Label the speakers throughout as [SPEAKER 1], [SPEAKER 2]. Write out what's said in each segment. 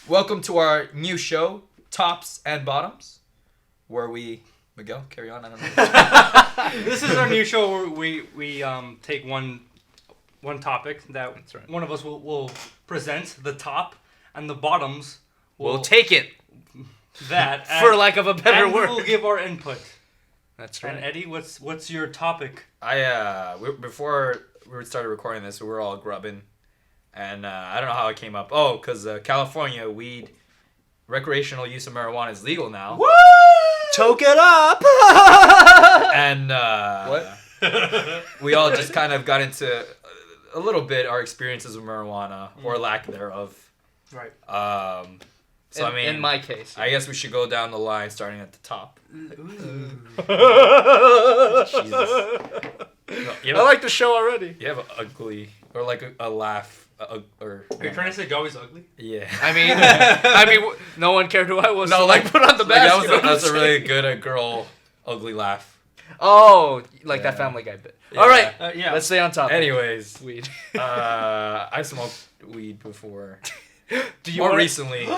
[SPEAKER 1] Welcome to our new show, Tops and Bottoms, where we... Miguel, carry on. I don't know.
[SPEAKER 2] This is our new show where we take one topic that one of us will present the top, and the bottoms
[SPEAKER 3] We'll take it.
[SPEAKER 2] That
[SPEAKER 3] For lack of a better
[SPEAKER 2] and
[SPEAKER 3] word.
[SPEAKER 2] we'll give our input.
[SPEAKER 3] That's right.
[SPEAKER 2] And Eddie, what's your topic?
[SPEAKER 1] Before we started recording this, we were all grubbing, and I don't know how it came up. Oh, because California recreational use of marijuana is legal now.
[SPEAKER 3] Woo! Choke it up!
[SPEAKER 1] And we all just kind of got into a little bit our experiences with marijuana or lack thereof.
[SPEAKER 2] Right.
[SPEAKER 3] In my case,
[SPEAKER 1] I guess we should go down the line, starting at the top. Jesus.
[SPEAKER 3] I like the show already.
[SPEAKER 1] You have an ugly or like a laugh.
[SPEAKER 2] Are you trying to say Joey's ugly?
[SPEAKER 1] Yeah.
[SPEAKER 3] I mean, no one cared who I was.
[SPEAKER 1] No,
[SPEAKER 3] so
[SPEAKER 1] like
[SPEAKER 3] put on the mask.
[SPEAKER 1] that's a really good girl ugly laugh.
[SPEAKER 3] Oh, like that Family Guy bit.
[SPEAKER 1] Yeah.
[SPEAKER 3] All right,
[SPEAKER 2] yeah.
[SPEAKER 3] let's stay on topic.
[SPEAKER 1] Anyways,
[SPEAKER 3] Weed.
[SPEAKER 1] I smoked weed before.
[SPEAKER 3] Do you
[SPEAKER 1] More
[SPEAKER 3] wanna...
[SPEAKER 1] recently,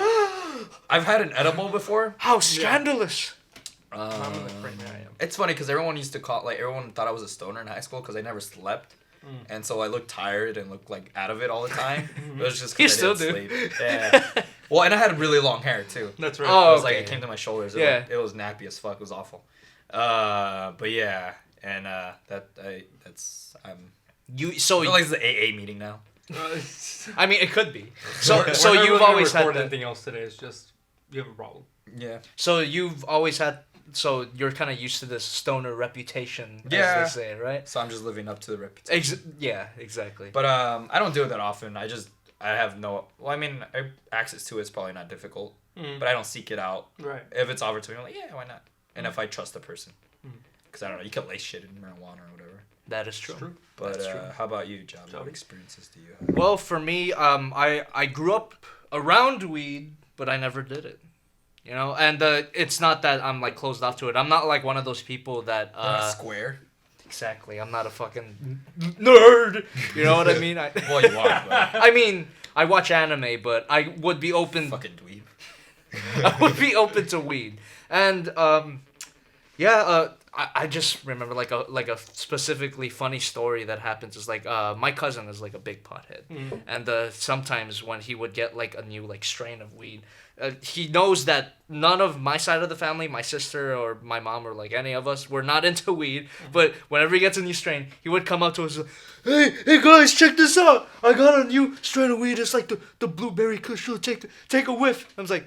[SPEAKER 1] I've had an edible before.
[SPEAKER 3] How scandalous!
[SPEAKER 1] It's funny because everyone thought I was a stoner in high school because I never slept. And so I looked tired and looked like out of it all the time. It was just because I didn't sleep. Yeah. Well, and I had really long hair too.
[SPEAKER 2] That's right.
[SPEAKER 1] It was like it came to my shoulders.
[SPEAKER 3] Yeah.
[SPEAKER 1] It was nappy as fuck. It was awful. But yeah, and I feel like it's the AA meeting now.
[SPEAKER 3] I mean, it could be.
[SPEAKER 2] We're
[SPEAKER 3] So
[SPEAKER 2] not
[SPEAKER 3] you've
[SPEAKER 2] really
[SPEAKER 3] always had
[SPEAKER 2] record
[SPEAKER 3] that.
[SPEAKER 2] anything else today. It's just you have a problem.
[SPEAKER 1] Yeah.
[SPEAKER 3] So you've always had. So you're kind of used to this stoner reputation,
[SPEAKER 1] Yeah.
[SPEAKER 3] as they say, right?
[SPEAKER 1] So I'm just living up to the reputation.
[SPEAKER 3] Yeah, exactly.
[SPEAKER 1] But I don't do it that often. I have no. Well, I mean, access to it's probably not difficult, but I don't seek it out.
[SPEAKER 2] Right.
[SPEAKER 1] If it's offered to me, I'm like, yeah, why not? And if I trust the person, because I don't know, you can lace shit in marijuana or whatever.
[SPEAKER 3] That is true.
[SPEAKER 1] But
[SPEAKER 3] That's true.
[SPEAKER 1] how about you, John? What experiences do you have?
[SPEAKER 3] Well, for me, I grew up around weed, but I never did it. You know, and it's not that I'm like closed off to it. I'm not like one of those people that
[SPEAKER 1] Square.
[SPEAKER 3] Exactly. I'm not a fucking nerd. You know what I mean?
[SPEAKER 1] Well, you are. But...
[SPEAKER 3] I mean, I watch anime, but I would be open.
[SPEAKER 1] Fucking dweeb.
[SPEAKER 3] I would be open to weed, and I just remember like a specifically funny story that happens is like my cousin is like a big pothead, and sometimes when he would get like a new like strain of weed, he knows that none of my side of the family, my sister or my mom or like any of us, were not into weed. But whenever he gets a new strain, he would come up to us, hey guys, check this out! I got a new strain of weed. It's like the blueberry kush. Take a whiff. I was like.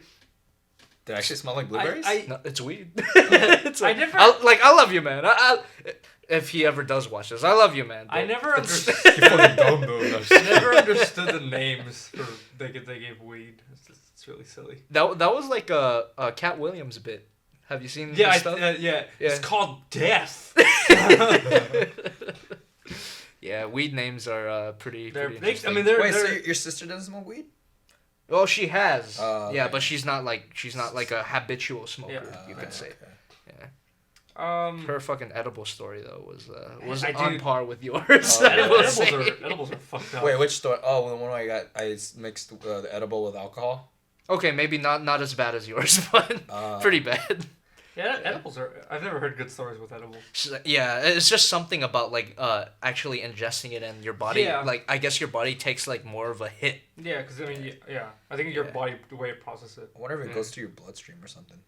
[SPEAKER 1] Did it actually smell like blueberries?
[SPEAKER 3] No, it's weed.
[SPEAKER 2] I
[SPEAKER 3] love you, man. If he ever does watch this, I love you, man.
[SPEAKER 2] I never understood.
[SPEAKER 1] You're fucking dumb, though.
[SPEAKER 2] I never understood the names for they gave weed. It's really silly.
[SPEAKER 3] That was like a Cat Williams bit. Have you seen?
[SPEAKER 2] Yeah,
[SPEAKER 3] his stuff?
[SPEAKER 2] yeah. It's called death.
[SPEAKER 3] Yeah, weed names are pretty interesting.
[SPEAKER 2] I mean,
[SPEAKER 1] so your sister doesn't smoke weed?
[SPEAKER 3] Well, she has.
[SPEAKER 1] Okay.
[SPEAKER 3] Yeah, but she's not like a habitual smoker. You could say.
[SPEAKER 1] Okay.
[SPEAKER 3] Yeah. Her fucking edible story though was
[SPEAKER 2] I
[SPEAKER 3] on
[SPEAKER 2] do-
[SPEAKER 3] par with yours. I will
[SPEAKER 2] edibles
[SPEAKER 3] say.
[SPEAKER 2] edibles are fucked up.
[SPEAKER 1] Wait, which story? Oh, the one where I mixed the edible with alcohol.
[SPEAKER 3] Okay, maybe not as bad as yours, but pretty bad.
[SPEAKER 2] Yeah, edibles are. I've never heard good stories with edibles.
[SPEAKER 3] Yeah, it's just something about like actually ingesting it in your body.
[SPEAKER 2] Yeah.
[SPEAKER 3] Like I guess your body takes like more of a hit.
[SPEAKER 2] Yeah, because I mean, yeah, I think your body, the way it processes it.
[SPEAKER 1] I wonder if it goes to your bloodstream or something.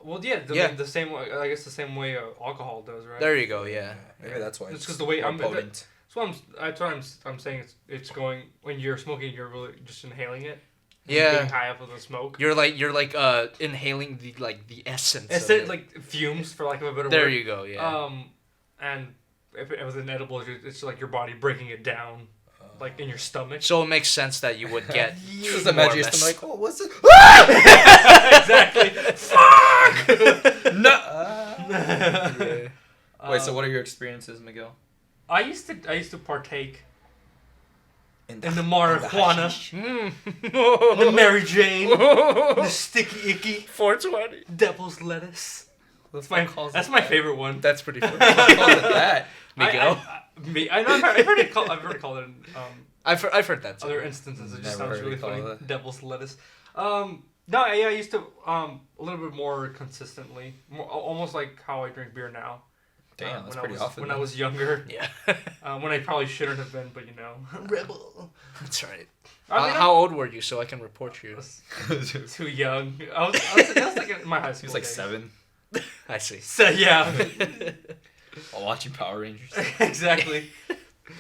[SPEAKER 2] Well, yeah, the same way. I guess the same way alcohol does, right?
[SPEAKER 3] There you go. Yeah.
[SPEAKER 1] Maybe that's why.
[SPEAKER 2] It's because the way I'm.
[SPEAKER 1] potent.
[SPEAKER 2] That's what I'm saying. It's going when you're smoking, you're really just inhaling it.
[SPEAKER 3] Yeah.
[SPEAKER 2] Getting high up with the smoke.
[SPEAKER 3] You're like inhaling the essence.
[SPEAKER 2] It's
[SPEAKER 3] of it.
[SPEAKER 2] like fumes, for lack of a better word.
[SPEAKER 3] There you go. Yeah.
[SPEAKER 2] And if it was an edible, it's like your body breaking it down, like in your stomach.
[SPEAKER 3] So it makes sense that you would get.
[SPEAKER 1] Just
[SPEAKER 3] more
[SPEAKER 1] imagine
[SPEAKER 3] or
[SPEAKER 1] your
[SPEAKER 3] less.
[SPEAKER 1] stomach like, oh, what's it?
[SPEAKER 2] Exactly. Fuck.
[SPEAKER 1] No.
[SPEAKER 3] Yeah.
[SPEAKER 1] Wait, so what are your experiences, Miguel?
[SPEAKER 2] I used to partake in the marijuana, the Mary Jane, the sticky icky,
[SPEAKER 3] 420.
[SPEAKER 2] devil's lettuce. That's my favorite one.
[SPEAKER 3] That's pretty funny.
[SPEAKER 1] Who calls it that?
[SPEAKER 3] Miguel.
[SPEAKER 2] I know. I've heard it called in
[SPEAKER 3] I've heard that too.
[SPEAKER 2] other instances. It just
[SPEAKER 1] Never
[SPEAKER 2] sounds
[SPEAKER 1] heard
[SPEAKER 2] really
[SPEAKER 1] it called
[SPEAKER 2] funny.
[SPEAKER 1] that.
[SPEAKER 2] Devil's lettuce. No, yeah, I used to a little bit more consistently, almost like how I drink beer now.
[SPEAKER 1] Damn, that's pretty
[SPEAKER 2] often. When I was younger.
[SPEAKER 3] Yeah.
[SPEAKER 2] When I probably shouldn't have been, but rebel.
[SPEAKER 3] That's right.
[SPEAKER 2] I mean,
[SPEAKER 3] how old were you so I can report you?
[SPEAKER 2] I was too young. I was like in my high school.
[SPEAKER 1] He was like
[SPEAKER 2] days.
[SPEAKER 1] 7.
[SPEAKER 3] I see.
[SPEAKER 2] So yeah.
[SPEAKER 1] While watching Power Rangers.
[SPEAKER 2] Exactly.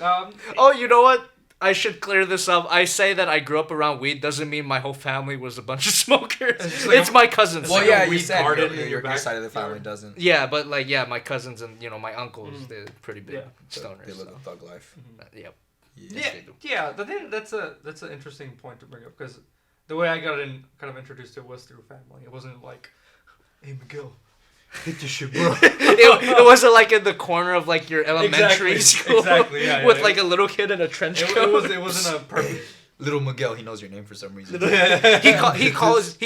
[SPEAKER 3] Oh, you know what? I should clear this up. I say that I grew up around weed doesn't mean my whole family was a bunch of smokers. It's my cousins.
[SPEAKER 1] Well,
[SPEAKER 2] like
[SPEAKER 1] yeah,
[SPEAKER 2] a
[SPEAKER 1] you
[SPEAKER 2] weed
[SPEAKER 1] said
[SPEAKER 2] garden
[SPEAKER 1] your,
[SPEAKER 2] in
[SPEAKER 1] your,
[SPEAKER 2] your
[SPEAKER 1] your side of the
[SPEAKER 2] backyard.
[SPEAKER 1] family doesn't.
[SPEAKER 3] Yeah, but like, yeah, my cousins and, my uncles, they're pretty big stoners.
[SPEAKER 1] They live
[SPEAKER 3] so.
[SPEAKER 1] a thug life.
[SPEAKER 3] Yep.
[SPEAKER 2] Yeah, yeah. The thing that's an interesting point to bring up because the way I got kind of introduced to it was through family. It wasn't like, hey Miguel, hit this shit, bro.
[SPEAKER 3] it wasn't like in the corner of like your elementary school.
[SPEAKER 2] Exactly. Yeah,
[SPEAKER 3] with like a little kid in a trench coat.
[SPEAKER 2] It wasn't a perfect.
[SPEAKER 1] Little Miguel, he knows your name for some reason.
[SPEAKER 3] he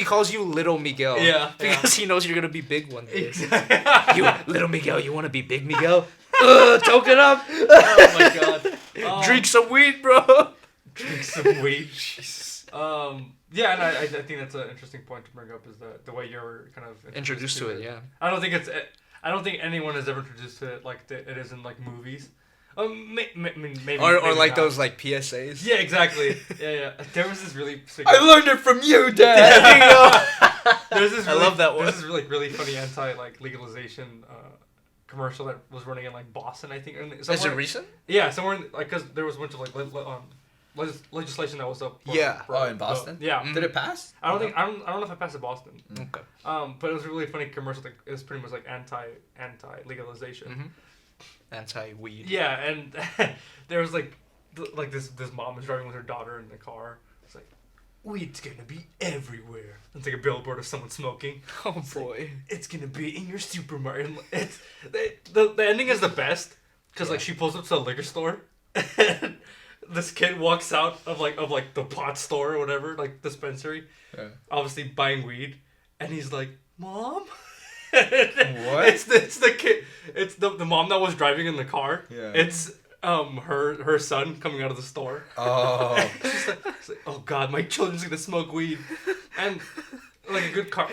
[SPEAKER 3] calls you Little Miguel.
[SPEAKER 2] Yeah.
[SPEAKER 3] Because he knows you're gonna be big one day.
[SPEAKER 2] Exactly.
[SPEAKER 3] You Little Miguel, you wanna be big Miguel? Choke it up.
[SPEAKER 2] Oh my god.
[SPEAKER 3] Drink some weed, bro.
[SPEAKER 2] Drink some weed. Jesus. Yeah, and I think that's an interesting point to bring up is the way you're kind of
[SPEAKER 3] Introduced to it. Yeah.
[SPEAKER 2] I don't think anyone has ever introduced to it like it is in like movies. Maybe
[SPEAKER 3] Or like
[SPEAKER 2] not.
[SPEAKER 3] those like PSAs.
[SPEAKER 2] Yeah, exactly. Yeah. There was this really.
[SPEAKER 1] I learned it from you, Dad.
[SPEAKER 3] There you go.
[SPEAKER 2] There's this. Really,
[SPEAKER 3] I love that one.
[SPEAKER 2] There's this really funny legalization commercial that was running in like Boston, I think.
[SPEAKER 3] Is it recent?
[SPEAKER 2] Yeah, somewhere because there was a bunch of like legislation that was up.
[SPEAKER 1] In Boston.
[SPEAKER 2] Yeah.
[SPEAKER 1] Did it pass?
[SPEAKER 2] I don't know if it passed in Boston.
[SPEAKER 3] Okay.
[SPEAKER 2] But it was a really funny commercial. Like, it was pretty much like anti legalization.
[SPEAKER 3] Mm-hmm. Anti-weed.
[SPEAKER 2] Yeah, and there was like this mom was driving with her daughter in the car. It's like, weed's gonna be everywhere. It's like a billboard of someone smoking.
[SPEAKER 3] Oh
[SPEAKER 2] It's
[SPEAKER 3] boy.
[SPEAKER 2] like, it's gonna be in your supermarket. It's the ending is the best because like she pulls up to the liquor store. And this kid walks out of the pot store or whatever, like dispensary, obviously buying weed, and he's like, "Mom."
[SPEAKER 1] What?
[SPEAKER 2] It's the kid. It's the mom that was driving in the car.
[SPEAKER 1] Yeah.
[SPEAKER 2] It's her son coming out of the store.
[SPEAKER 1] Oh.
[SPEAKER 2] She's like, oh god, my children's gonna smoke weed, and like a good kind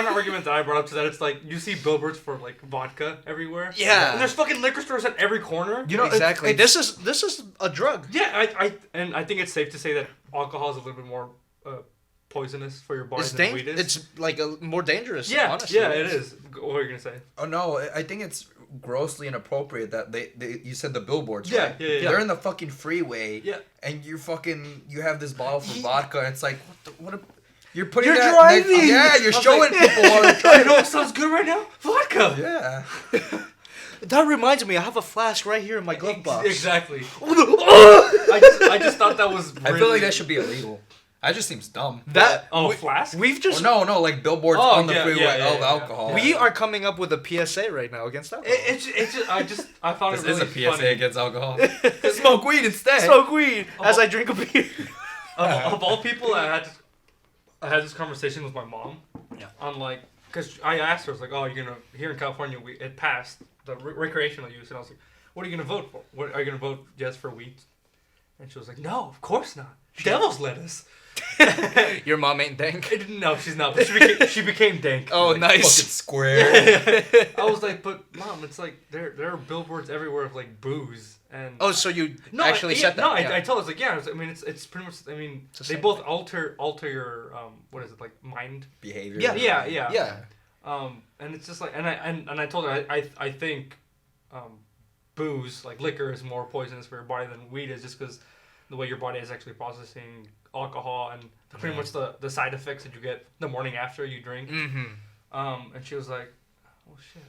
[SPEAKER 2] of argument that I brought up to that. It's like you see billboards for like vodka everywhere.
[SPEAKER 3] Yeah.
[SPEAKER 2] And there's fucking liquor stores at every corner.
[SPEAKER 3] You know exactly. This is a drug.
[SPEAKER 2] Yeah, I think it's safe to say that alcohol is a little bit more poisonous for your body than weed is.
[SPEAKER 3] It's like a more dangerous.
[SPEAKER 2] Yeah,
[SPEAKER 3] honestly.
[SPEAKER 2] yeah, it is. What are you gonna say?
[SPEAKER 1] Oh no, I think it's grossly inappropriate that they you said the billboards,
[SPEAKER 2] Yeah,
[SPEAKER 1] right?
[SPEAKER 2] yeah.
[SPEAKER 1] They're in the fucking freeway.
[SPEAKER 2] Yeah.
[SPEAKER 1] And you have this bottle for vodka, and it's like you're putting
[SPEAKER 3] You're
[SPEAKER 1] that,
[SPEAKER 3] driving.
[SPEAKER 1] yeah, you're
[SPEAKER 2] I was
[SPEAKER 1] showing
[SPEAKER 2] like,
[SPEAKER 1] people while they're
[SPEAKER 2] You
[SPEAKER 1] trying.
[SPEAKER 2] know what sounds good right now? Vodka.
[SPEAKER 1] Yeah.
[SPEAKER 3] That reminds me, I have a flask right here in my glove box.
[SPEAKER 2] Exactly. I just thought that was. Really...
[SPEAKER 1] I feel like that should be illegal. That just seems dumb.
[SPEAKER 2] Flask?
[SPEAKER 3] We've just
[SPEAKER 1] No, like billboards on the freeway
[SPEAKER 2] yeah,
[SPEAKER 1] of alcohol.
[SPEAKER 3] we are coming up with a PSA right now against alcohol.
[SPEAKER 2] I found
[SPEAKER 1] This
[SPEAKER 2] it really
[SPEAKER 1] is a PSA
[SPEAKER 2] funny.
[SPEAKER 1] against alcohol. Smoke weed instead.
[SPEAKER 3] Smoke weed as I drink a beer.
[SPEAKER 2] Of all people, I had this conversation with my mom.
[SPEAKER 3] Yeah.
[SPEAKER 2] On like, cause I asked her, I was like, "Oh, you're gonna here in California, it passed the recreational use," and I was like, "What are you gonna vote for? What are you gonna vote yes for weed?" And she was like, "No, of course not. Devil's lettuce."
[SPEAKER 3] Your mom ain't dank.
[SPEAKER 2] No, she's not. But she became dank.
[SPEAKER 3] Oh,
[SPEAKER 1] Like,
[SPEAKER 3] nice.
[SPEAKER 1] Fucking square.
[SPEAKER 2] I was like, but mom, it's like there are billboards everywhere of like booze and.
[SPEAKER 3] Oh, so you
[SPEAKER 2] No,
[SPEAKER 3] actually said that?
[SPEAKER 2] No,
[SPEAKER 3] Yeah.
[SPEAKER 2] I told her, I was like, yeah. I mean, it's pretty much. I mean,
[SPEAKER 3] It's the
[SPEAKER 2] they
[SPEAKER 3] same
[SPEAKER 2] both alter your what is it like mind?
[SPEAKER 1] Behavior.
[SPEAKER 2] Yeah. And it's just like, and I told her I think, booze like liquor is more poisonous for your body than weed is just because the way your body is actually processing alcohol and pretty much the side effects that you get the morning after you drink.
[SPEAKER 3] Mm-hmm.
[SPEAKER 2] And she was like, oh shit.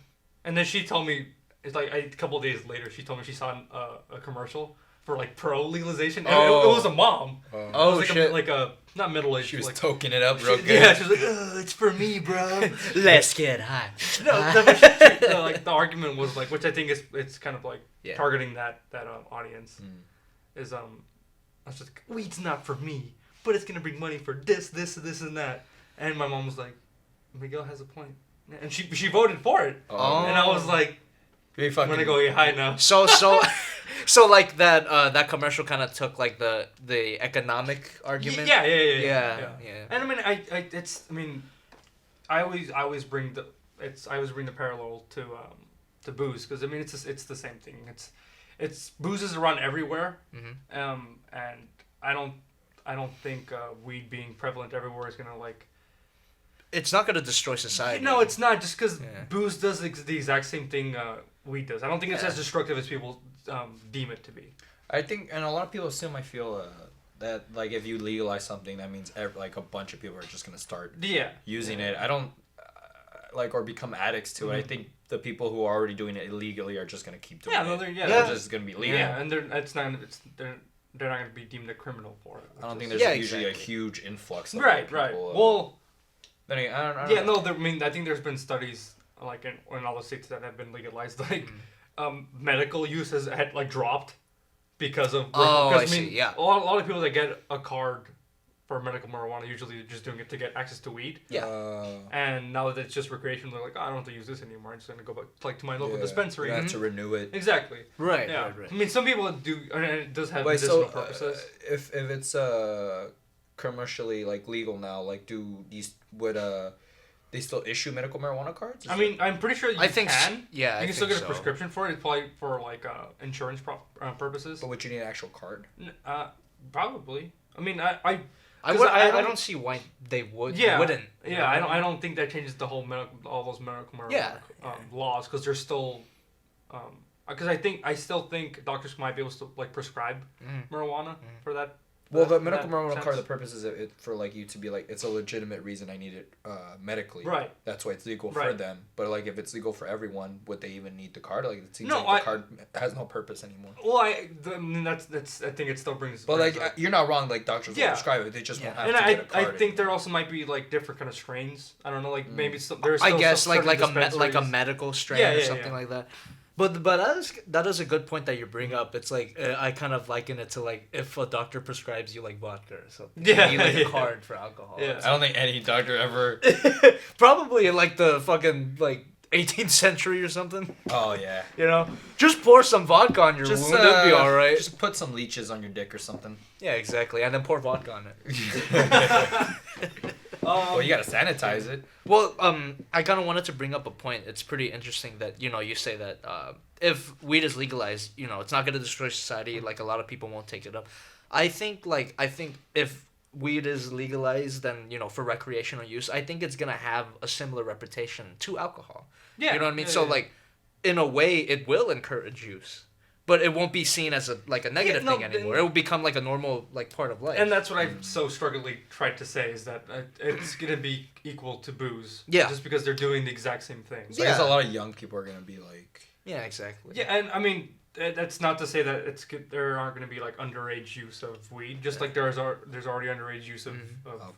[SPEAKER 2] And then she told me, it's like a couple of days later, she told me she saw a commercial for like pro legalization. And it was a mom.
[SPEAKER 1] Oh,
[SPEAKER 2] It was like
[SPEAKER 3] shit.
[SPEAKER 2] like a not middle aged.
[SPEAKER 1] she was
[SPEAKER 2] like,
[SPEAKER 1] toking it up real good.
[SPEAKER 2] Yeah, she was like, oh, it's for me, bro.
[SPEAKER 3] Let's get high.
[SPEAKER 2] No, like the argument was like, which I think it's kind of like targeting that audience. Is I was just like, weed's not for me, but it's gonna bring money for this, and that. And my mom was like, Miguel has a point, and she voted for it.
[SPEAKER 3] Oh.
[SPEAKER 2] And I was like, I'm gonna go get high now.
[SPEAKER 3] So So like that commercial kind of took like the economic argument.
[SPEAKER 2] Yeah. And I mean, I always bring the parallel to booze, because I mean it's the same thing. It's booze is around everywhere. And I don't think weed being prevalent everywhere is gonna like.
[SPEAKER 3] It's not gonna destroy society.
[SPEAKER 2] No, it's not, just because booze does the exact same thing weed does. I don't think it's as destructive as people deem it to be.
[SPEAKER 1] I think, and a lot of people assume, I feel, that like if you legalize something, that means like a bunch of people are just gonna start using it. I don't like, or become addicts to it. I think the people who are already doing it illegally are just gonna keep doing it. They're just gonna be legal.
[SPEAKER 2] Yeah, and they're not gonna be deemed a criminal for it.
[SPEAKER 1] I don't think there's usually a huge influx. Of
[SPEAKER 2] right.
[SPEAKER 1] People,
[SPEAKER 2] Well.
[SPEAKER 1] I don't know.
[SPEAKER 2] I mean, I think there's been studies like in all the states that have been legalized, like medical use had like dropped because of.
[SPEAKER 3] I see. Yeah.
[SPEAKER 2] A lot of people that get a card for medical marijuana usually are just doing it to get access to weed.
[SPEAKER 3] Yeah.
[SPEAKER 2] And now that it's just recreational, they're like, I don't have to use this anymore. I'm just gonna go back like to my local dispensary.
[SPEAKER 1] You have to renew it.
[SPEAKER 2] Exactly.
[SPEAKER 3] Right.
[SPEAKER 2] Yeah. Right. I mean, some people do, and it does have medicinal purposes.
[SPEAKER 1] If it's commercially like legal now, like would they still issue medical marijuana cards?
[SPEAKER 2] I mean, I'm pretty sure you can.
[SPEAKER 3] Yeah,
[SPEAKER 2] you can still get a prescription for it. It's probably for like insurance purposes.
[SPEAKER 1] But would you need an actual card?
[SPEAKER 2] Probably. I mean, I
[SPEAKER 3] don't see why they wouldn't.
[SPEAKER 2] Yeah, I don't think that changes the whole all those medical marijuana laws, because they're still. Because I still think doctors might be able to like prescribe marijuana for that.
[SPEAKER 1] Well, the medical marijuana card, the purpose is it for like you to be like, it's a legitimate reason I need it medically.
[SPEAKER 2] Right.
[SPEAKER 1] That's why it's legal for them. But like if it's legal for everyone, would they even need the card? Like it seems like the card has no purpose anymore.
[SPEAKER 2] Well, I think it still brings.
[SPEAKER 1] But like you're not wrong. Like doctors will prescribe it. They just won't have to get a card.
[SPEAKER 2] I think there also might be like different kind of strains. I don't know. Like maybe there's.
[SPEAKER 3] I guess like a medical strain or something like that. But that is a good point that you bring up. It's like I kind of liken it to like if a doctor prescribes you like vodka or something. You need like a card for alcohol.
[SPEAKER 1] Yeah. I don't think any doctor ever.
[SPEAKER 3] Probably in like the fucking like 18th century or something.
[SPEAKER 1] Oh yeah.
[SPEAKER 3] You know, just pour some vodka on your wound. It'll be all right.
[SPEAKER 1] Just put some leeches on your dick or something.
[SPEAKER 3] Yeah, exactly, and then pour vodka on it.
[SPEAKER 1] Well, you gotta sanitize it.
[SPEAKER 3] Well, I kind of wanted to bring up a point. It's pretty interesting that, you say that if weed is legalized, it's not gonna destroy society. Like a lot of people won't take it up. I think if weed is legalized, then for recreational use, I think it's gonna have a similar reputation to alcohol. Yeah, you know what I mean. So like, in a way, it will encourage use. But it won't be seen as a negative thing anymore. It will become like a normal part of life.
[SPEAKER 2] And that's what I've so strugglingly tried to say, is that it's gonna be equal to booze.
[SPEAKER 3] Yeah.
[SPEAKER 2] Just because they're doing the exact same thing.
[SPEAKER 1] So I guess a lot of young people are gonna be like.
[SPEAKER 3] Yeah, exactly.
[SPEAKER 2] Yeah, and I mean that's not to say that there aren't gonna be like underage use of weed. Just like there's already underage use of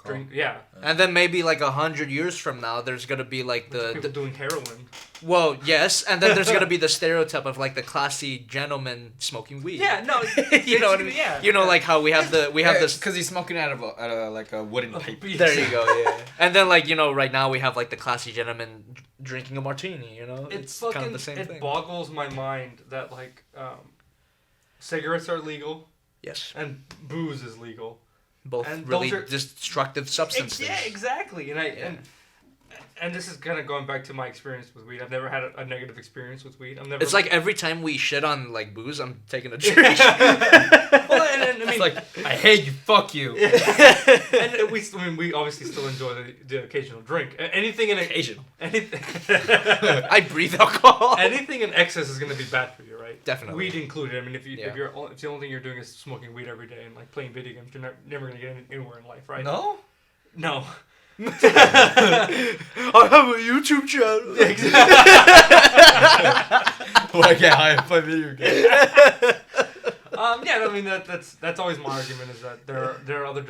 [SPEAKER 2] drink. Yeah.
[SPEAKER 3] And then maybe like 100 years from now, there's gonna be like
[SPEAKER 2] people doing heroin.
[SPEAKER 3] Well, yes, and then there's gonna be the stereotype of like the classy gentleman smoking weed.
[SPEAKER 2] Yeah, no,
[SPEAKER 3] you know what I mean. Yeah, like how we have this
[SPEAKER 1] because he's smoking out of a wooden pipe.
[SPEAKER 3] There you go. Yeah, and then right now we have like the classy gentleman drinking a martini.
[SPEAKER 2] It's
[SPEAKER 3] kind of the same thing.
[SPEAKER 2] It boggles my mind that cigarettes are legal.
[SPEAKER 3] Yes.
[SPEAKER 2] And booze is legal.
[SPEAKER 3] Both really destructive substances.
[SPEAKER 2] Yeah, exactly. And this is kind of going back to my experience with weed. I've never had a negative experience with weed.
[SPEAKER 3] It's like every time we shit on like booze, I'm taking a drink.
[SPEAKER 2] Well, and I mean,
[SPEAKER 1] it's like, I hate you, fuck you.
[SPEAKER 2] And we obviously still enjoy the occasional drink. Anything in
[SPEAKER 1] occasional.
[SPEAKER 2] Anything.
[SPEAKER 3] I breathe alcohol.
[SPEAKER 2] Anything in excess is gonna be bad for you, right?
[SPEAKER 3] Definitely.
[SPEAKER 2] Weed included. I mean, if the only thing you're doing is smoking weed every day and like playing video games, you're never gonna get anywhere in life, right?
[SPEAKER 1] No.
[SPEAKER 3] I have a YouTube channel.
[SPEAKER 1] Exactly. Well, I get high and play video games.
[SPEAKER 2] I mean that's always my argument, is that there are other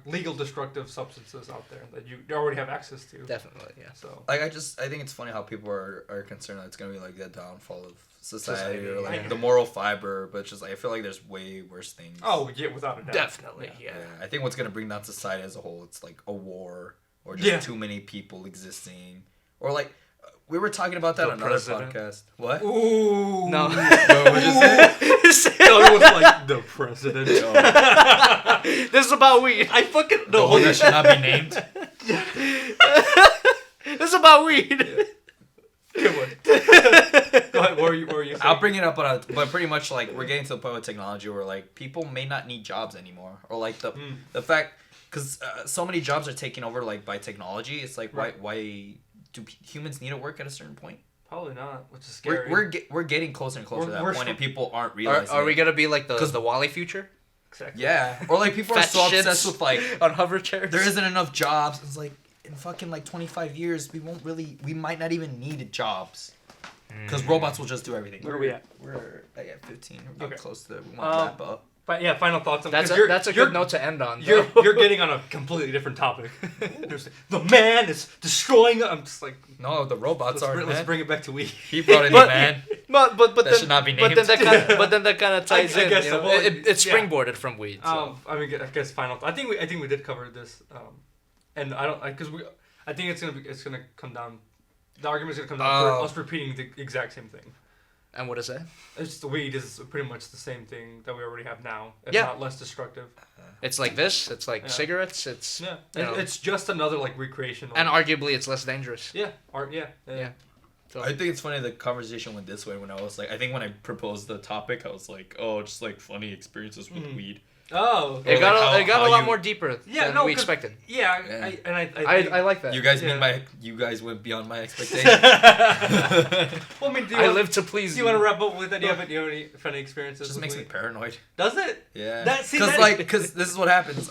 [SPEAKER 2] legal destructive substances out there that you already have access to.
[SPEAKER 3] Definitely, yeah.
[SPEAKER 2] So
[SPEAKER 1] I think it's funny how people are concerned that it's gonna be like the downfall of society or like the moral fiber, but just I feel like there's way worse things.
[SPEAKER 2] Oh yeah, without a doubt.
[SPEAKER 3] Definitely, yeah.
[SPEAKER 1] I think what's gonna bring down society as a whole, it's like a war or just too many people existing, or like We were talking about that on another podcast. What?
[SPEAKER 2] Ooh.
[SPEAKER 3] No.
[SPEAKER 1] What'd you say?
[SPEAKER 2] No, it was like the president.
[SPEAKER 3] This is about weed.
[SPEAKER 2] I fucking
[SPEAKER 1] The one that should not be named.
[SPEAKER 3] This is about weed.
[SPEAKER 2] Good one. Go ahead. What were you saying?
[SPEAKER 1] I'll bring it up, but pretty much like we're getting to the point with technology where like people may not need jobs anymore, or like the fact because so many jobs are taken over like by technology. It's like why do humans need to work at a certain point?
[SPEAKER 2] Probably not, which is scary.
[SPEAKER 1] We're getting closer and closer to that point, and people aren't realizing.
[SPEAKER 3] Are we gonna be like the Wall-E future?
[SPEAKER 2] Exactly.
[SPEAKER 1] Yeah, or like people are so obsessed with like
[SPEAKER 3] on hover chairs.
[SPEAKER 1] There isn't enough jobs. It's like in fucking like 25 years, we might not even need jobs because robots will just do everything.
[SPEAKER 2] Where are we at?
[SPEAKER 1] We're at 15. We're getting close to. We want to wrap up.
[SPEAKER 2] But yeah, final thoughts.
[SPEAKER 3] That's a good note to end on.
[SPEAKER 2] You're getting on a completely different topic. The man is destroying. I'm just like
[SPEAKER 1] no, the robots are.
[SPEAKER 2] Let's bring it back to weed.
[SPEAKER 1] He brought in the man.
[SPEAKER 3] But
[SPEAKER 1] that
[SPEAKER 3] then,
[SPEAKER 1] should not be named.
[SPEAKER 3] But then that kind of ties in.
[SPEAKER 2] Guess
[SPEAKER 3] you know?
[SPEAKER 2] so. Well,
[SPEAKER 3] it's springboarded from weed. So.
[SPEAKER 2] I guess final. I think we did cover this. And I don't because I think it's gonna come down. The argument's gonna come down to us repeating the exact same thing.
[SPEAKER 3] And what is that?
[SPEAKER 2] It's the weed is pretty much the same thing that we already have now, if
[SPEAKER 3] Yeah.
[SPEAKER 2] not less destructive.
[SPEAKER 3] It's like this. It's like cigarettes. It's
[SPEAKER 2] it's just another like recreation.
[SPEAKER 3] And arguably, it's less dangerous.
[SPEAKER 2] Yeah.
[SPEAKER 1] So I think it's funny the conversation went this way when I was like, I think when I proposed the topic, I was like, oh, just like funny experiences with weed.
[SPEAKER 2] Oh,
[SPEAKER 3] it got a lot more deeper than we expected.
[SPEAKER 2] Yeah,
[SPEAKER 3] I like that.
[SPEAKER 1] You guys you guys went beyond my expectations.
[SPEAKER 2] Well, I mean,
[SPEAKER 3] I live to please.
[SPEAKER 2] Do you want to wrap up with that? Do you have any funny experiences?
[SPEAKER 1] It just makes me paranoid.
[SPEAKER 2] Does it?
[SPEAKER 1] Yeah. Because this is what happens.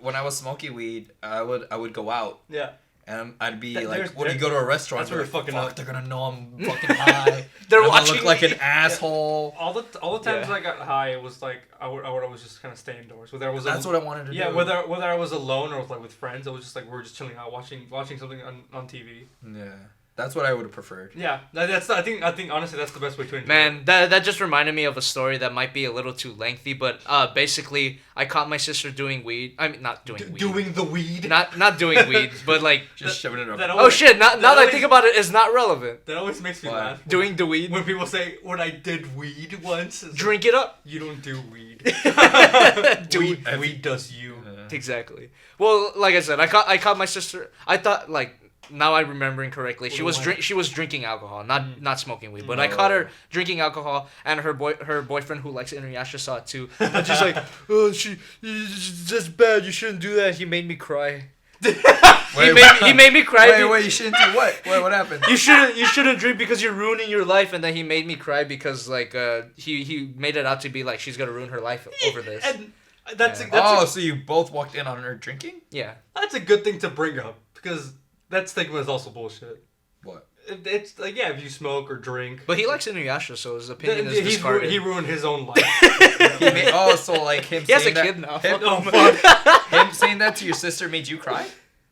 [SPEAKER 1] When I was smoking weed, I would go out.
[SPEAKER 2] Yeah.
[SPEAKER 1] And I'd be when you go to a restaurant,
[SPEAKER 2] that's where you're fucking up.
[SPEAKER 1] They're gonna know I'm fucking high.
[SPEAKER 3] They're
[SPEAKER 1] watching. I look like
[SPEAKER 3] me.
[SPEAKER 1] an asshole.
[SPEAKER 2] All the times I got high, it was like I would always just kind of stay indoors. Whether I was
[SPEAKER 1] that's what I wanted to do.
[SPEAKER 2] Yeah, whether I was alone or like with friends, I was just like we're just chilling out, watching something on TV.
[SPEAKER 1] Yeah. That's what I would have preferred.
[SPEAKER 2] Yeah, I think honestly that's the best way to enjoy
[SPEAKER 3] Man, that just reminded me of a story that might be a little too lengthy, but basically I caught my sister doing weed. I mean, not doing weed.
[SPEAKER 2] Doing the weed.
[SPEAKER 3] Not doing weed, but like
[SPEAKER 1] just shoving it up.
[SPEAKER 3] Oh shit! Now that I think about it, it's not relevant.
[SPEAKER 2] That always makes me laugh.
[SPEAKER 3] Doing the weed.
[SPEAKER 2] When people say when I did weed once,
[SPEAKER 3] drink it up.
[SPEAKER 2] You don't do weed.
[SPEAKER 3] Weed
[SPEAKER 2] does you.
[SPEAKER 3] Exactly. Well, like I said, I caught my sister. I thought like. Now I'm remembering correctly. She was drinking alcohol, not smoking weed. But I caught her drinking alcohol, and her boyfriend who likes Inuyasha saw it too. And she's like, "Oh, that's bad. You shouldn't do that." He made me cry. He made me cry.
[SPEAKER 1] Wait, you shouldn't do what? What happened?
[SPEAKER 3] You shouldn't drink because you're ruining your life. And then he made me cry because like he made it out to be like she's gonna ruin her life over this.
[SPEAKER 2] And
[SPEAKER 1] so you both walked in on her drinking?
[SPEAKER 3] Yeah.
[SPEAKER 2] That's a good thing to bring up because. That stigma is also bullshit.
[SPEAKER 1] What?
[SPEAKER 2] It's like, if you smoke or drink.
[SPEAKER 3] But he likes Inuyasha, so his opinion is discarded.
[SPEAKER 2] He ruined his own life.
[SPEAKER 1] So like him
[SPEAKER 3] he
[SPEAKER 1] saying
[SPEAKER 3] has a kid now.
[SPEAKER 1] Him saying that to your sister made you cry?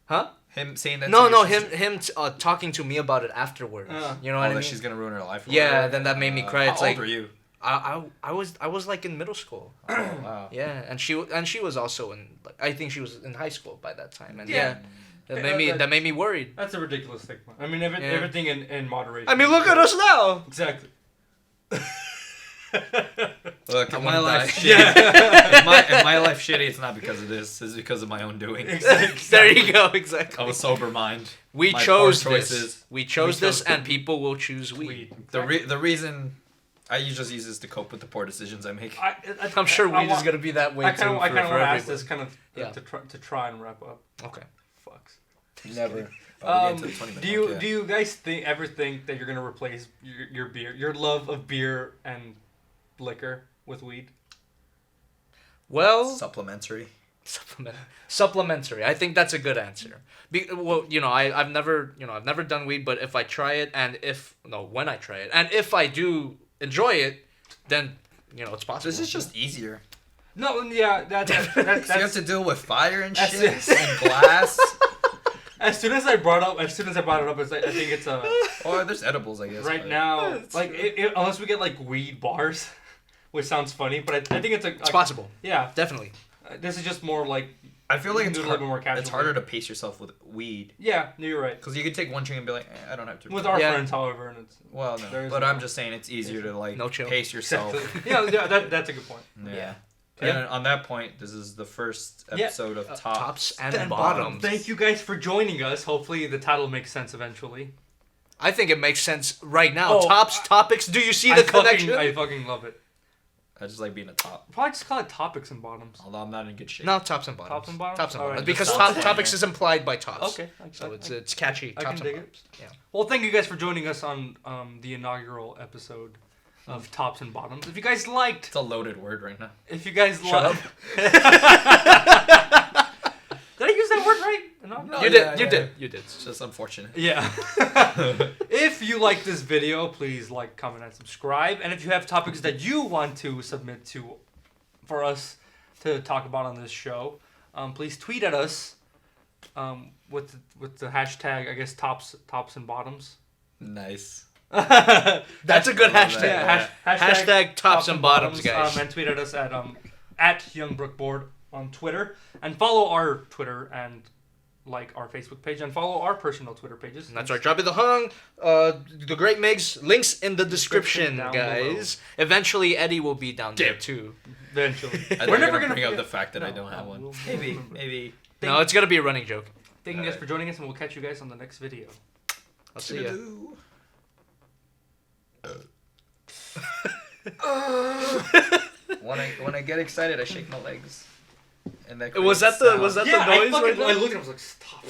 [SPEAKER 3] Huh?
[SPEAKER 1] Him saying that
[SPEAKER 3] him talking to me about it afterwards. You know what I mean?
[SPEAKER 1] She's gonna ruin her life.
[SPEAKER 3] Yeah, then that made me cry. It's
[SPEAKER 1] how old were you?
[SPEAKER 3] I was like in middle school.
[SPEAKER 1] Oh wow.
[SPEAKER 3] Yeah, and she was also in. I think she was in high school by that time, and that made me worried.
[SPEAKER 2] That's a ridiculous stigma. I mean, everything in moderation.
[SPEAKER 3] I mean, look at us now.
[SPEAKER 2] Exactly.
[SPEAKER 1] Look, if my life shitty, if my life shitty, it's not because of this. It's because of my own doing.
[SPEAKER 2] Exactly.
[SPEAKER 3] There you go. Exactly.
[SPEAKER 1] Of a sober mind.
[SPEAKER 3] We chose this. We chose this, and people will choose weed.
[SPEAKER 1] The reason. I just use this to cope with the poor decisions I make.
[SPEAKER 3] I'm sure weed is gonna be that way too.
[SPEAKER 2] I kind of want to ask this kind of to try and wrap up.
[SPEAKER 3] Okay.
[SPEAKER 2] Fucks.
[SPEAKER 1] Never.
[SPEAKER 2] Do you guys ever think that you're gonna replace your beer, your love of beer and liquor with weed?
[SPEAKER 3] Well,
[SPEAKER 1] supplementary.
[SPEAKER 3] Supplementary. I think that's a good answer. I've never done weed, but if I try it, when I try it, and if I do enjoy it, then it's possible.
[SPEAKER 1] This is just easier.
[SPEAKER 2] No, yeah, that's
[SPEAKER 1] you have to deal with fire and shit
[SPEAKER 2] and
[SPEAKER 1] glass.
[SPEAKER 2] As soon as I brought it up, it's like, I think it's a.
[SPEAKER 1] Or there's edibles, I guess.
[SPEAKER 2] Right now, like unless we get like weed bars, which sounds funny, but I think it's
[SPEAKER 3] possible.
[SPEAKER 2] Yeah,
[SPEAKER 3] definitely.
[SPEAKER 2] This is just more like
[SPEAKER 1] I feel like it's
[SPEAKER 2] a little bit more casual.
[SPEAKER 1] It's harder to pace yourself with weed.
[SPEAKER 2] Yeah, you're right.
[SPEAKER 1] Because you could take one drink and be like, I don't have to.
[SPEAKER 2] With our friends, however, and it's
[SPEAKER 1] well, no. But I'm just saying it's easier to like pace yourself.
[SPEAKER 2] yeah, that's a good point.
[SPEAKER 1] Yeah. And on that point, this is the first episode of Tops
[SPEAKER 3] and Bottoms.
[SPEAKER 2] Thank you guys for joining us. Hopefully, the title makes sense eventually.
[SPEAKER 3] I think it makes sense right now. Topics. Do you see the connection?
[SPEAKER 2] I fucking love it.
[SPEAKER 1] I just like being a top.
[SPEAKER 2] Probably just call it Topics and Bottoms.
[SPEAKER 1] Although I'm not in good shape.
[SPEAKER 3] No, Tops and Bottoms.
[SPEAKER 2] Tops and Bottoms?
[SPEAKER 3] Tops and Bottoms.
[SPEAKER 2] Right,
[SPEAKER 3] because Topics is implied by Tops.
[SPEAKER 2] Okay.
[SPEAKER 3] So it's catchy.
[SPEAKER 2] I
[SPEAKER 3] Tops
[SPEAKER 2] can
[SPEAKER 3] and
[SPEAKER 2] dig
[SPEAKER 3] Bottoms.
[SPEAKER 2] it.
[SPEAKER 3] Yeah.
[SPEAKER 2] Well, thank you guys for joining us on the inaugural episode of Tops and Bottoms. If you guys liked...
[SPEAKER 1] It's a loaded word right now.
[SPEAKER 2] If you guys
[SPEAKER 3] Shut
[SPEAKER 2] up. Did I use that word right?
[SPEAKER 3] No, you did.
[SPEAKER 1] It's just unfortunate.
[SPEAKER 2] Yeah. If you like this video, please like, comment, and subscribe. And if you have topics that you want to submit to for us to talk about on this show, please tweet at us with the hashtag, I guess, tops and bottoms.
[SPEAKER 1] Nice.
[SPEAKER 3] That's a good hashtag.
[SPEAKER 2] Yeah,
[SPEAKER 3] hashtag tops and bottoms, guys.
[SPEAKER 2] And tweet at us at YoungBrookBoard on Twitter, and follow our Twitter and like our Facebook page, and follow our personal Twitter pages.
[SPEAKER 3] And that's right. Drop it the hung. The Great Migs. Links in the description, guys. Below. Eventually, Eddie will be down there too.
[SPEAKER 2] Eventually.
[SPEAKER 1] We're never gonna bring up the fact that I don't have one. Maybe.
[SPEAKER 3] No, it's gonna be a running joke.
[SPEAKER 2] Thank you guys for joining us, and we'll catch you guys on the next video.
[SPEAKER 3] I'll see you.
[SPEAKER 1] When I get excited, I shake my legs. And that
[SPEAKER 3] was that the noise?
[SPEAKER 2] I looked at him, I was like, stop.